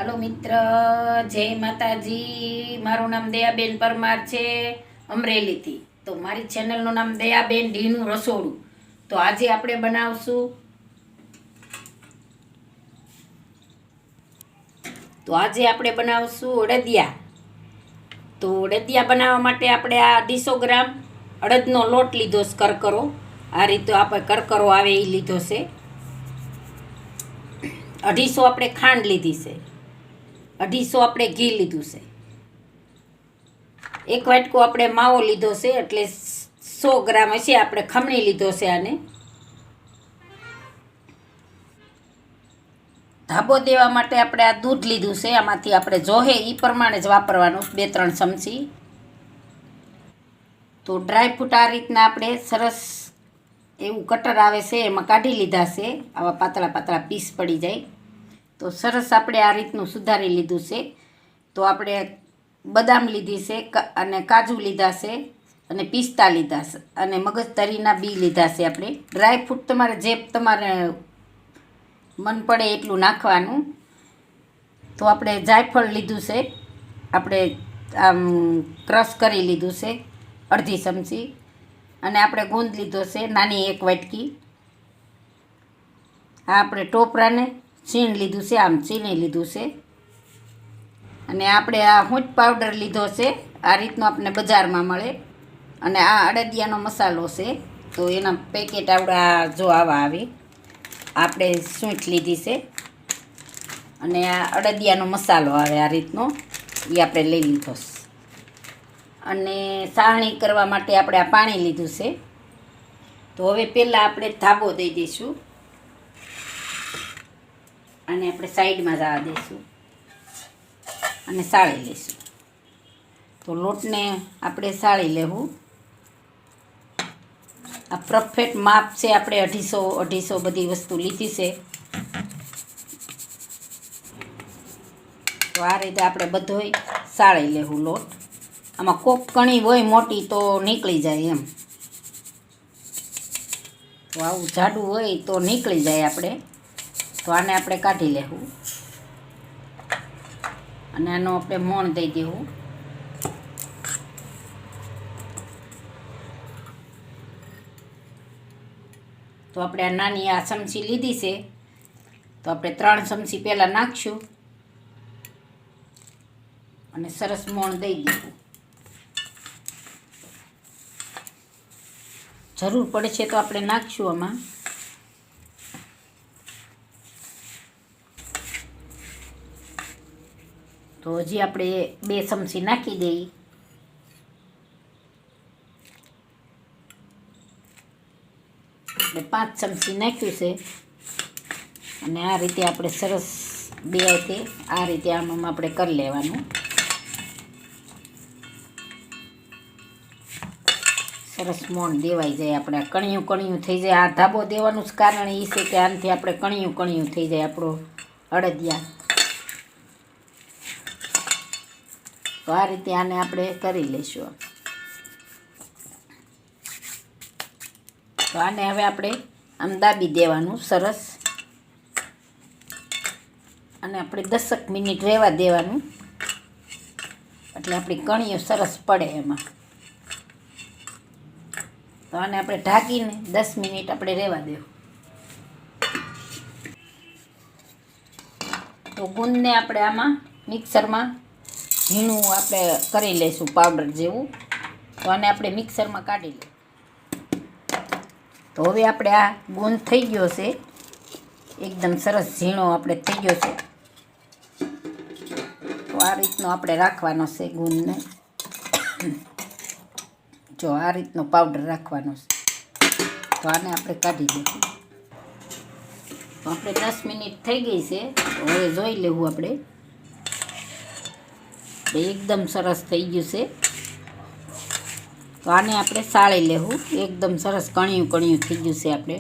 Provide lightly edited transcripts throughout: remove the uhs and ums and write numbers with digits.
હાલો મિત્ર, જય માતાજી. મારું નામ દયાબેન પરમાર છે, અમરેલીથી. તો મારી ચેનલનું નામ દયાબેન ઢીનું રસોડું. તો આજે આપણે બનાવશું અડદિયા. તો અડદિયા બનાવવા માટે આપણે આ 250 ગ્રામ અડદનો લોટ લીધો છે, કરકરો. આ રીતે આપણે કરકરો આવે એ લીધો છે. 250 આપણે ખાંડ લીધી છે, 250 આપણે ઘી લીધું છે, 1 વાટકો આપણે માવો લીધો છે, એટલે 100 ગ્રામ હશે. આપણે ખમણી લીધો છે. આને ધાબો દેવા માટે આપણે આ દૂધ લીધું છે. આમાંથી આપણે જોહે એ પ્રમાણે જ વાપરવાનું, 2-3 ચમચી. તો ડ્રાયફ્રૂટ આ રીતના આપણે સરસ એવું કટર આવે છે એમાં કાઢી લીધા છે. આવા પાતળા પાતળા પીસ પડી જાય તો સરસ આપણે આ રીતનું સુધારી લીધું છે. તો આપણે બદામ લીધી છે અને કાજુ લીધા છે અને પિસ્તા લીધા છે અને મગજતરીના બી લીધા છે. આપણે ડ્રાયફ્રૂટ તમારે મન પડે એટલું નાખવાનું. તો આપણે જાયફળ લીધું છે, આપણે આમ ક્રશ કરી લીધું છે 1/2 ચમચી. અને આપણે ગુંદ લીધો છે નાની 1 વાટકી. આ આપણે ટોપરાને છીણ લીધું છે, આમ છીણી લીધું છે. અને આપણે આ હૂંચ પાવડર લીધો છે, આ રીતનો આપણને બજારમાં મળે. અને આ અડદિયાનો મસાલો છે, તો એના પેકેટ આવડા જો આવા આવે. આપણે સૂંઠ લીધી છે અને આ અડદિયાનો મસાલો આવે આ રીતનો, એ આપણે લઈ લીધો છે. અને સાહણી કરવા માટે આપણે આ પાણી લીધું છે. તો હવે પહેલાં આપણે ધાબો દઈ દઈશું અને આપણે સાઈડમાં જવા દઈશું અને સાળી લઈશું. તો લોટને આપણે સાળી લેવું. આ પરફેક્ટ માપ છે. આપણે 250 બધી વસ્તુ લીધી છે. તો આ રીતે આપણે બધોય સાળી લેવું લોટ. આમાં કોક કણી હોય મોટી તો નીકળી જાય એમ. તો આવું જાડું હોય તો નીકળી જાય આપણે. તો આને આપણે કાઢી લેવું અને આનો આપણે મોણ દઈ દેવું. તો આપણે આ નાની આ ચમચી લીધી છે, તો આપણે 3 ચમચી પહેલાં નાખશું અને સરસ મોણ દઈ દેવું. જરૂર પડે છે તો આપણે નાખશું આમાં. તો હજી આપણે 2 ચમચી નાખી દઈએ. આપણે 5 ચમચી નાખ્યું છે. અને આ રીતે આપણે સરસ બે હાથે આ રીતે આમ આપણે કરી લેવાનું. સરસ મોણ દેવાઈ જાય. આપણે કણિયું થઈ જાય. આ ધાબો દેવાનું જ કારણ એ છે કે આનાથી આપણે કણિયું થઈ જાય આપણો અડદિયા. તો આ રીતે આને આપણે કરી લઈશું. તો આને હવે આપણે આમ દાબી દેવાનું સરસ અને આપણે 10 મિનિટ રહેવા દેવાનું, એટલે આપણી કણીઓ સરસ પડે એમાં. તો આને આપણે ઢાંકીને 10 મિનિટ આપણે રહેવા દેવું. તો ગુંદને આપણે આમાં મિક્સરમાં ઝીણું આપણે કરી લઈશું પાવડર જેવું. તો આને આપણે મિક્સરમાં કાઢી લઈએ. તો હવે આપણે આ ગુંદ થઈ ગયો છે, એકદમ સરસ ઝીણો આપણે થઈ ગયો છે. તો આ રીતનો આપણે રાખવાનો છે ગુંદને. જો આ રીતનો પાવડર રાખવાનો છે. તો આને આપણે કાઢી દઈશું. તો આપણે 10 મિનિટ થઈ ગઈ છે. તો હવે જોઈ લેવું આપણે. એકદમ સરસ થઈ ગયું છે. તો આને આપણે સાળી લેવું. એકદમ સરસ કણિયું થઈ ગયું છે આપણે.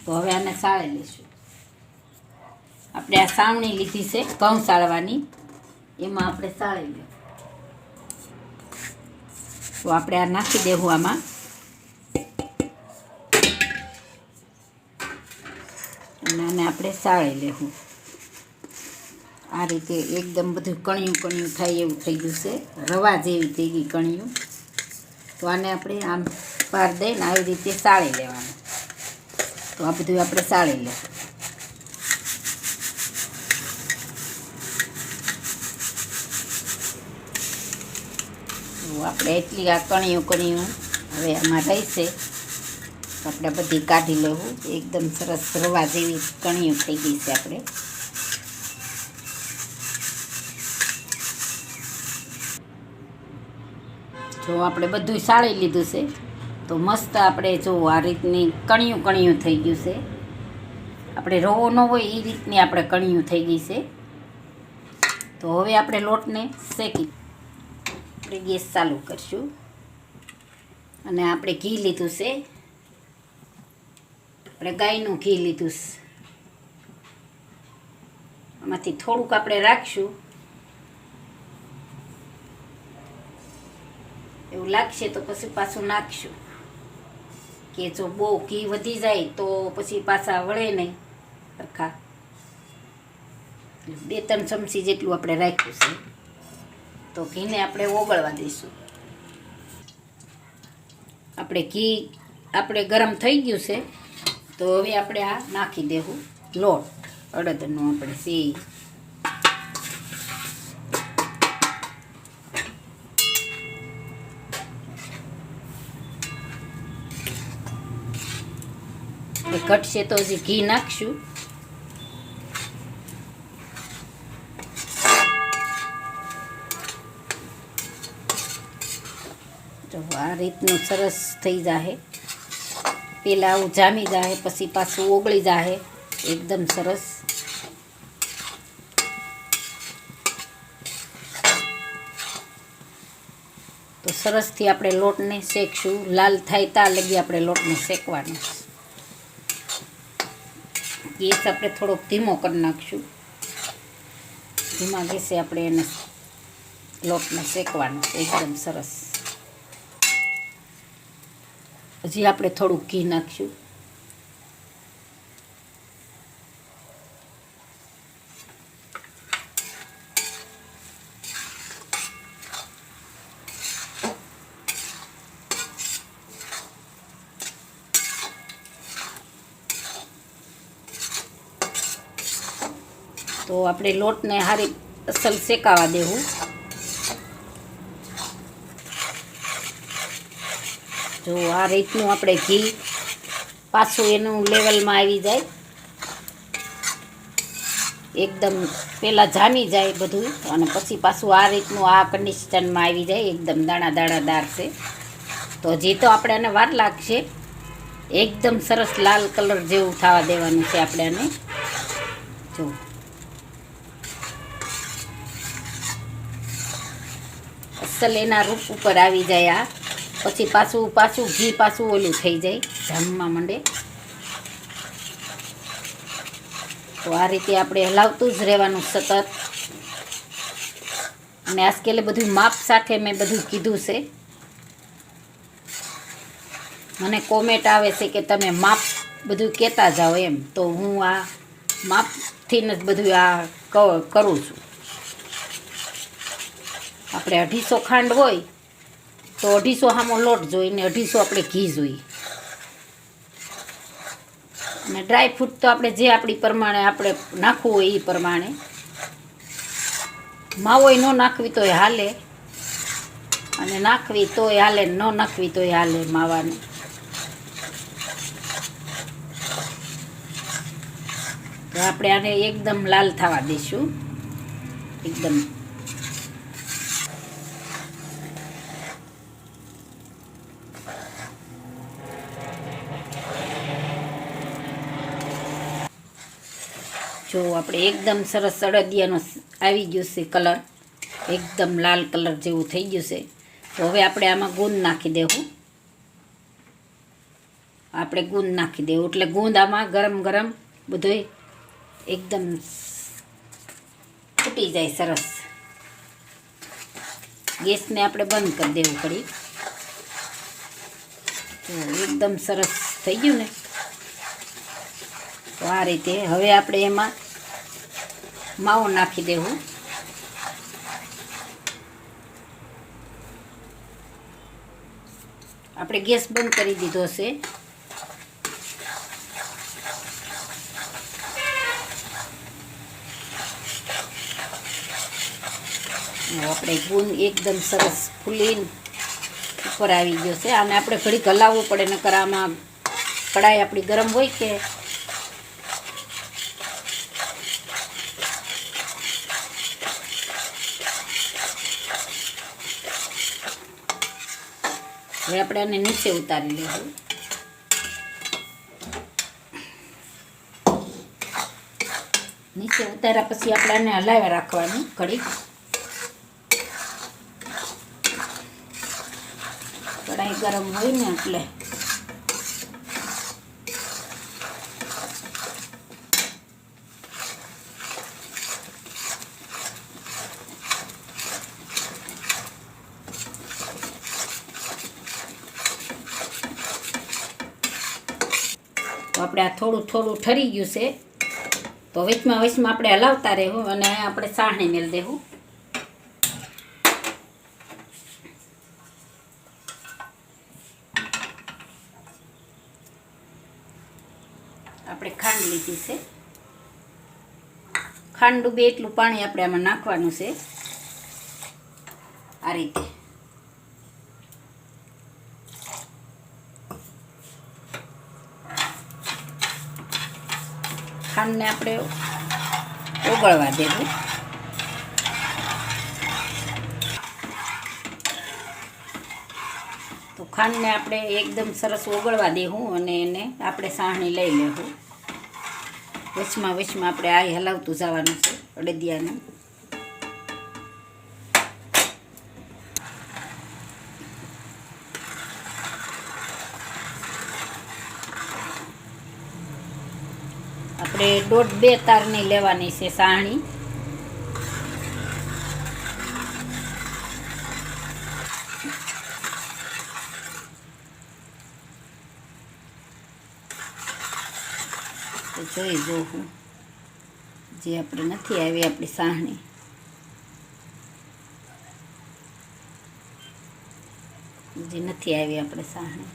તો હવે આને સાળી લઈશું. આપણે આ સાવણી લીધી છે ઘઉં સાળવાની, એમાં આપણે સાળી લેવું. તો આપણે આ નાખી દેવું આમાં અને આને આપણે સાળી લેવું. આ રીતે એકદમ બધું કણિયું કણિયું થાય એવું થઈ ગયું છે, રવા જેવી થઈ ગઈ કણિયું. તો આને આપણે આમ પાર દઈને આવી રીતે સાળી લેવાનું. તો આ બધું આપણે સાળી લઈએ. તો આપણે એટલી આ કણિયું હવે આમાં રહેશે. તો આપણે બધી કાઢી લેવું. એકદમ સરસ રવા જેવી કણિયું થઈ ગઈ છે આપણે. જો આપણે બધું સાળી લીધું છે. તો મસ્ત આપણે જો આ રીતની કણિયું થઈ ગયું છે. આપણે રવો ન હોય એ રીતની આપણે કણિયું થઈ ગઈ છે. તો હવે આપણે લોટને શેકી આપણે ગેસ ચાલુ કરશું. અને આપણે ઘી લીધું છે, આપણે ગાયનું ઘી લીધું છે. આમાંથી થોડુંક આપણે રાખશું. એવું લાગશે તો પછી પાછું નાખશું, કે જો બહુ ઘી વધી જાય તો પછી પાછા વળે નહીં સરખા. 2-3 ચમચી જેટલું આપણે રાખ્યું છે. તો ઘીને આપણે ઓગળવા દઈશું. આપણે ઘી આપણે ગરમ થઈ ગયું છે. તો હવે આપણે આ નાખી દેવું લોટ અડદનો. આપણે સેઈ ઘટશે તો હજી ઘી નાખશું. જો આ રીતનું સરસ થઈ જાય. પેલા આવું જામી જાય, પછી પાછું ઓગળી જાય એકદમ સરસ. તો સરસથી આપણે લોટને શેકશું. લાલ થાય ત્યાં લગી આપણે લોટને શેકવાનો. ગેસ આપણે થોડોક ધીમો કરી નાખશું. ધીમા ગેસે આપણે એને લોટને શેકવાનો એકદમ સરસ. હજી આપણે થોડુંક ઘી નાખશું. તો આપણે લોટને સારી અસલ શેકાવા દેવું. જો આ રીતનું આપણે ઘી પાછું એનું લેવલમાં આવી જાય, એકદમ પહેલાં જામી જાય બધું, અને પછી પાછું આ રીતનું આ કન્ડિશનમાં આવી જાય, એકદમ દાણાદાર છે. તો હજી તો આપણે આને વાર લાગશે. એકદમ સરસ લાલ કલર જેવું થવા દેવાનું છે આપણે આને. જો અસલ એના રૂપ ઉપર આવી જાય આ. પછી પાછું ઘી પાછું ઓલું થઈ જાય, જામવા માંડે. તો આ રીતે આપણે હલાવતું જ રહેવાનું સતત. અને આજકાલે બધું માપ સાથે મેં બધું કીધું છે. મને કોમેન્ટ આવે છે કે તમે માપ બધું કહેતા જાઓ એમ. તો હું આ માપથી જ બધું આ કરું છું. આપણે 250 ખાંડ હોય તો 250 સામો લોટ જોઈને 250 આપણે ઘી જોઈએ. અને ડ્રાય ફ્રૂટ તો આપણે જે આપણી પ્રમાણે આપણે નાખવું હોય એ પ્રમાણે. માવોય ન નાખવી તોય હાલે, અને નાખવી તોય હાલે, ન નાખવી તોય હાલે માવાને. તો આપણે આને એકદમ લાલ થવા દઈશું. એકદમ જો આપણે એકદમ સરસ અડદિયાનો આવી ગયો છે કલર, એકદમ લાલ કલર જેવું થઈ ગયું છે. તો હવે આપણે આમાં ગુંદ નાખી દેવું. આપણે ગુંદ નાખી દેવું એટલે ગુંદ આમાં ગરમ બધું એકદમ ફૂટી જાય સરસ. ગેસને આપણે બંધ કરી દેવું પડી. તો એકદમ સરસ થઈ ગયું ને. તો આ રીતે હવે આપણે એમાં માવો નાખી દેવું. આપણે ગેસ બંધ કરી દીધો છે. આપણે ગુંદ એકદમ સરસ ફૂલીને ઉપર આવી ગયો છે. આને આપણે ઘડીક હલાવવું પડે, નકર આમાં કડાઈ આપણી ગરમ હોય કે હવે આપણે આને નીચે ઉતારી લેવું. નીચે ઉતાર્યા પછી આપણે આને હલાવ્યા રાખવાનું ઘડીક. કડાઈ ગરમ હોય ને એટલે તો આપણે આ થોડું થોડું ઠરી ગયું છે. તો વચમાં વચમાં આપણે હલાવતા રહેવું અને આપણે સાહણી મેળ દેવું. આપણે ખાંડ લીધી છે. ખાંડ ડૂબે એટલું પાણી આપણે આમાં નાખવાનું છે. આ રીતે ખાંડને આપણે ઓગળવા દેવું. તો ખાંડને આપણે એકદમ સરસ ઓગળવા દેવું અને એને આપણે સાહણી લઈ લેવું. વચમાં વચમાં આપણે આ હલાવતું જવાનું છે અડદિયાને. આપણે 1.5-2 તારની લેવાની છે સાહણી. તો જોઈ જોઉં જે આપણે નથી આવી આપણી સાહણી. જે નથી આવી આપણે સાહણી.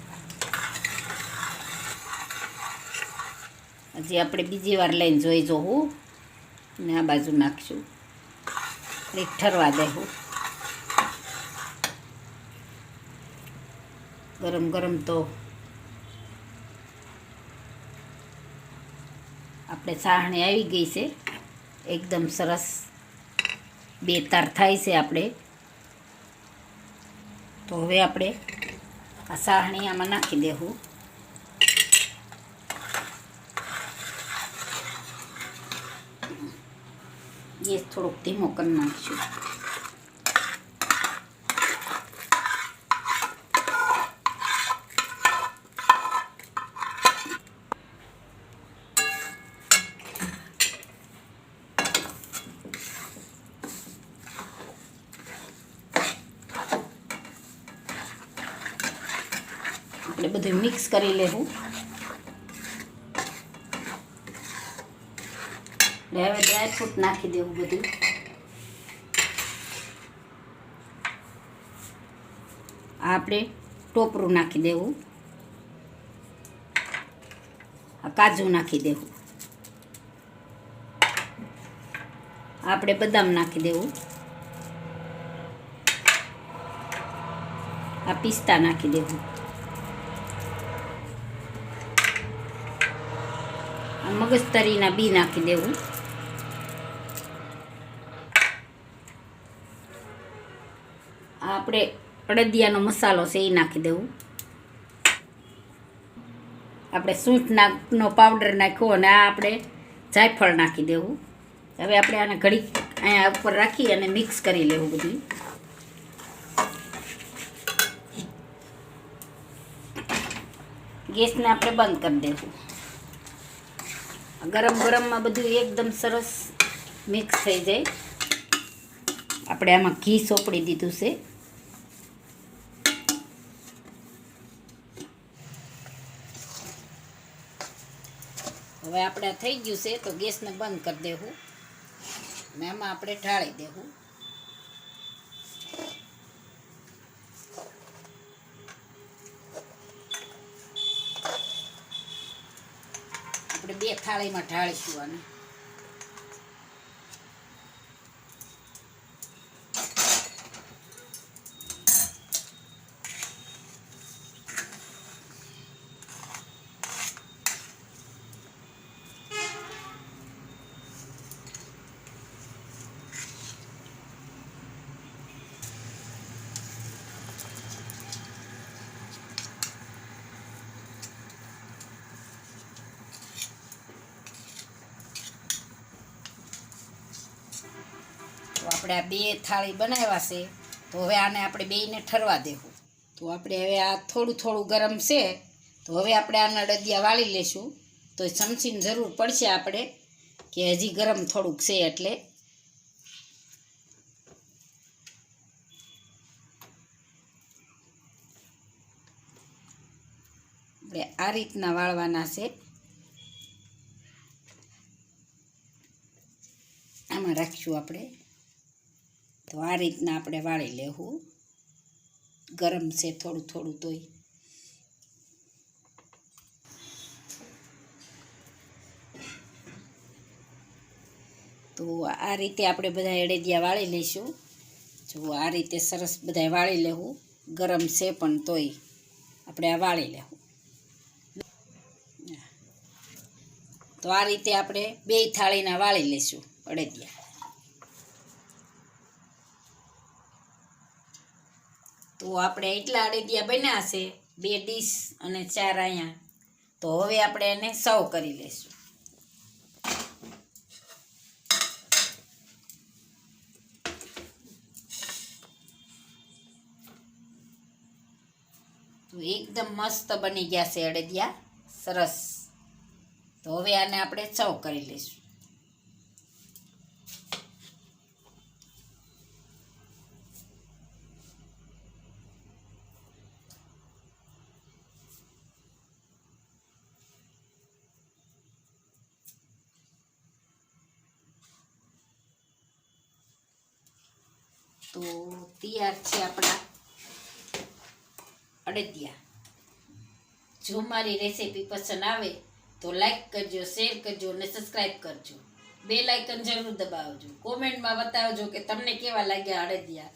હજી આપણે બીજી વાર લઈને જોઈ જોવું ને આ બાજુ નાખશું. એક ઠરવા દેવું. ગરમ ગરમ તો આપણે સાહણી આવી ગઈ છે. એકદમ સરસ 2 તાર થાય છે આપણે. તો હવે આપણે આ સાહણી આમાં નાખી દેવું. ગેસ થોડોક ધીમો કરી નાખશું. આપણે બધું મિક્સ કરી લેવું. હવે ડ્રાયફ્રૂટ નાખી દેવું બધું. આપણે ટોપરું નાખી દેવું. કાજુ નાખી દેવું. આપણે બદામ નાખી દેવું. આ પિસ્તા નાખી દેવું. આ મગજતરીના બી નાખી દેવું. આપણે અડદિયાનો મસાલો છે એ નાખી દેવું. આપણે સૂંઠનો પાવડર નાખ્યો અને આ આપણે જાયફળ નાખી દેવું. હવે આપણે આને ઘડીક અહીંયા ઉપર રાખી અને મિક્સ કરી લેવું બધું. ગેસને આપણે બંધ કરી દેવું. ગરમ ગરમમાં બધું એકદમ સરસ મિક્સ થઈ જાય. આપણે આમાં ઘી સોપડી દીધું છે. હવે આપણે થઈ ગયું છે તો ગેસને બંધ કરી દેવું. ને આમાં આપણે ઢાળી દેવું. આપણે 2 થાળીમાં ઢાળીશું આને. તો આપણે આ 2 થાળી બનાવ્યા છે, તો હવે આને આપણે બેયને ઠરવા દેવું. તો આપણે હવે આ થોડું થોડું ગરમ છે, તો હવે આપણે આના અડદિયા વાળી લેશું. તો ચમચીની જરૂર પડશે આપણે, કે હજી ગરમ થોડુંક છે એટલે. આપણે આ રીતના વાળવાના છે. આમાં રાખશું આપણે. તો આ રીતના આપણે વાળી લેવું. ગરમ છે થોડું થોડું તોય. તો આ રીતે આપણે બધા અડદિયા વાળી લઈશું. જો આ રીતે સરસ બધા વાળી લેવું. ગરમ છે પણ તોય આપણે આ વાળી લેવું. તો આ રીતે આપણે 2 થાળીના વાળી લઈશું અડદિયા. તો આપણે એટલા અડદિયા બન્યા છે, 2 ડીશ અને 4 અહીંયા. તો હવે આપણે એને સર્વ કરી લઈશું. તો એકદમ મસ્ત બની ગયા છે અડદિયા, સરસ. તો હવે આને આપણે સર્વ કરી લઈશું. તો તૈયાર છે આપણા અડદિયા. જો મારી રેસીપી પસંદ આવે તો લાઈક કરજો, શેર કરજો અને સબસ્ક્રાઈબ કરજો. બેલ આઇકન જરૂર દબાવજો. કોમેન્ટમાં બતાવજો કે તમને કેવા લાગ્યા અડદિયા.